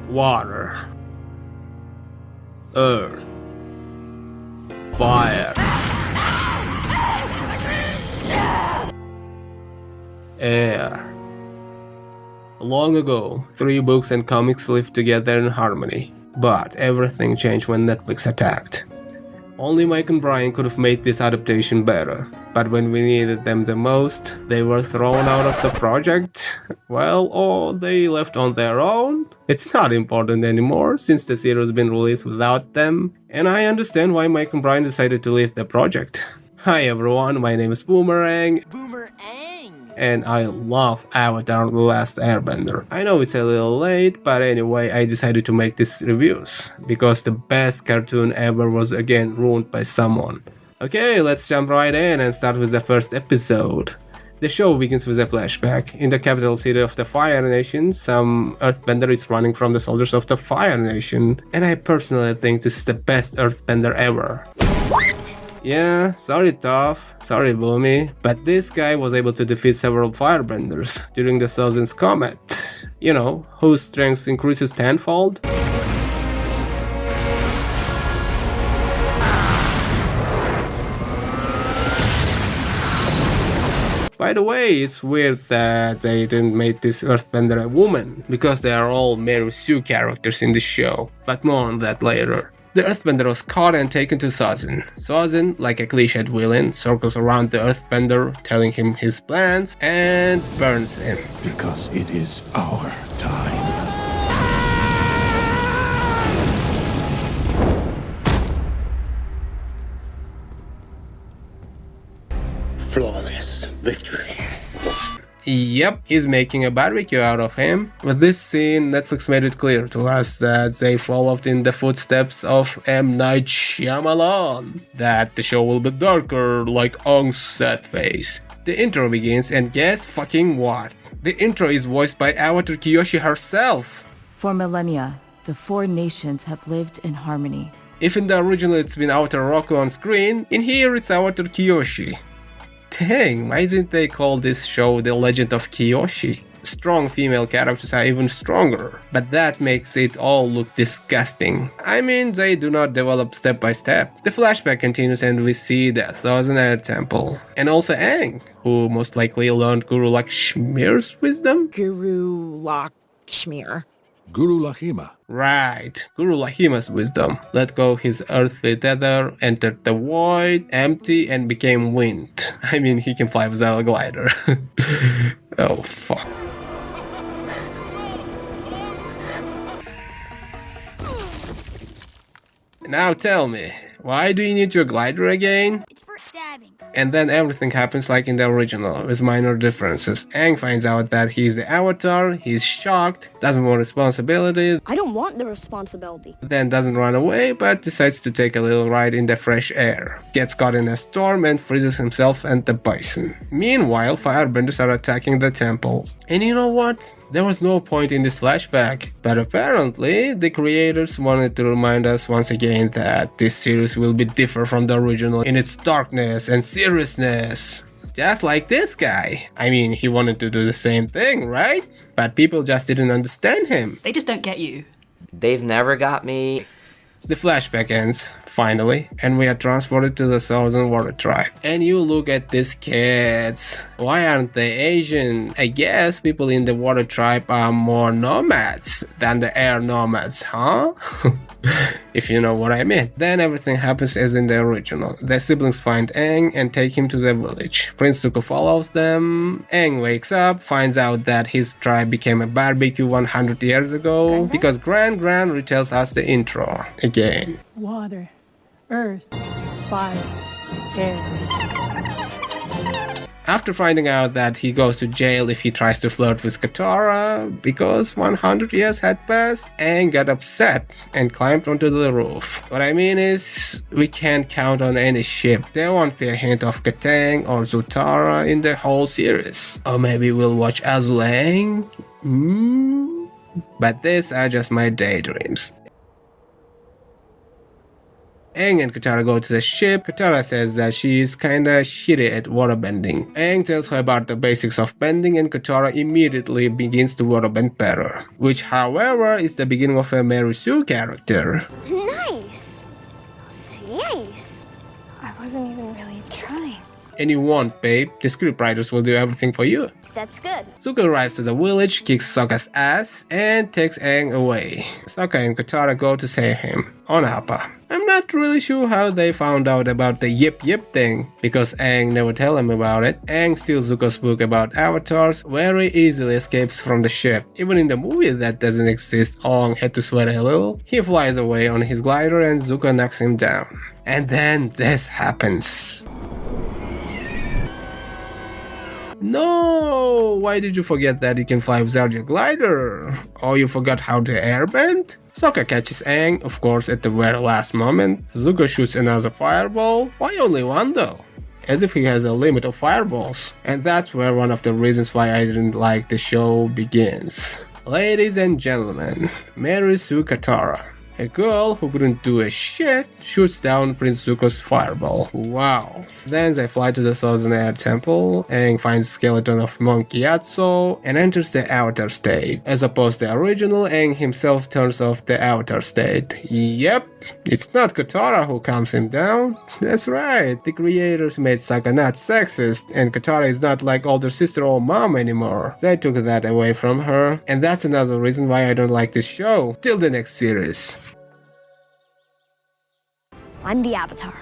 water, earth, fire, air. Long ago, 3 books and comics lived together in harmony, but everything changed when Netflix attacked. Only Mike and Bryan could have made this adaptation better, but when we needed them the most, they were thrown out of the project, well, or they left on their own. It's not important anymore, since the series has been released without them, and I understand why Mike and Bryan decided to leave the project. Hi everyone, my name is Boomerang. Boomerang! And I love Avatar: The Last Airbender. I know it's a little late, but anyway, I decided to make these reviews, because the best cartoon ever was again ruined by someone. Okay, let's jump right in and start with the first episode. The show begins with a flashback. In the capital city of the Fire Nation, some Earthbender is running from the soldiers of the Fire Nation, and I personally think this is the best Earthbender ever. What? Yeah, sorry Toph, sorry Boomy, but this guy was able to defeat several firebenders during the Thousandth Comet. You know, whose strength increases tenfold? By the way, it's weird that they didn't make this Earthbender a woman, because they are all Mary Sue characters in the show, but more on that later. The Earthbender was caught and taken to Sozin. Sozin, like a cliched villain, circles around the Earthbender, telling him his plans, and burns him. Because it is our time. Flawless victory. Yep, he's making a barbecue out of him. With this scene, Netflix made it clear to us that they followed in the footsteps of M. Night Shyamalan, that the show will be darker, like Aang's sad face. The intro begins, and guess fucking what? The intro is voiced by Avatar Kyoshi herself. For millennia, the 4 nations have lived in harmony. If in the original it's been Avatar Roku on screen, in here it's Avatar Kyoshi. Dang, why didn't they call this show The Legend of Kyoshi? Strong female characters are even stronger, but that makes it all look disgusting. I mean, they do not develop step by step. The flashback continues and we see the Thousand Air Temple. And also Aang, who most likely learned Guru Lakshmir's wisdom? Guru Lakshmir. Guru Lahima. Right, Guru Lahima's wisdom. Let go his earthly tether, entered the void, empty, and became wind. I mean, he can fly without a glider. Oh, fuck. Now tell me, why do you need your glider again? It's for stabbing. And then everything happens like in the original, with minor differences. Aang finds out that he's the Avatar, he's shocked, doesn't want responsibility, I don't want the responsibility. then doesn't run away, but decides to take a little ride in the fresh air. Gets caught in a storm and freezes himself and the bison. Meanwhile, firebenders are attacking the temple. And you know what? There was no point in this flashback, but apparently the creators wanted to remind us once again that this series will be different from the original in its darkness and seriousness. Just like this guy. I mean, he wanted to do the same thing, right? But people just didn't understand him. They just don't get you. They've never got me. The flashback ends, finally, and we are transported to the Southern Water Tribe. And you look at these kids. Why aren't they Asian? I guess people in the Water Tribe are more nomads than the air nomads, huh? If you know what I mean. Then everything happens as in the original. The siblings find Aang and take him to the village. Prince Zuko follows them. Aang wakes up, finds out that his tribe became a barbecue 100 years ago, because Gran retells us the intro again. Water, earth, fire, air. After finding out that he goes to jail if he tries to flirt with Katara, because 100 years had passed, Aang got upset and climbed onto the roof. What I mean is, we can't count on any ship. There won't be a hint of Katang or Zutara in the whole series. Or maybe we'll watch Azul Aang? But these are just my daydreams. Aang and Katara go to the ship. Katara says that she is kinda shitty at waterbending. Aang tells her about the basics of bending and Katara immediately begins to waterbend better. Which, however, is the beginning of a Mary Sue character. Nice. Nice. I wasn't even really trying. And you won't, babe. The scriptwriters will do everything for you. That's good. Zuko arrives to the village, kicks Sokka's ass, and takes Aang away. Sokka and Katara go to save him on Appa. I'm not really sure how they found out about the yip yip thing, because Aang never tell him about it. Aang steals Zuko's book about avatars, very easily escapes from the ship. Even in the movie that doesn't exist, Aang had to sweat a little. He flies away on his glider and Zuko knocks him down. And then this happens. No! Why did you forget that you can fly without your glider? Or you forgot how to airbend? Sokka catches Aang, of course at the very last moment. Zuko shoots another fireball. Why only one though? As if he has a limit of fireballs. And that's where one of the reasons why I didn't like the show begins. Ladies and gentlemen, Mary Sue Katara. A girl who couldn't do a shit shoots down Prince Zuko's fireball. Wow. Then they fly to the Thousand Air Temple. Aang finds the skeleton of Monk Gyatso and enters the Avatar state. As opposed to the original, Aang himself turns off the Avatar state. Yep, it's not Katara who calms him down. That's right, the creators made Sokka not sexist, and Katara is not like older sister or mom anymore. They took that away from her, and that's another reason why I don't like this show. Till the next series. I'm the Avatar.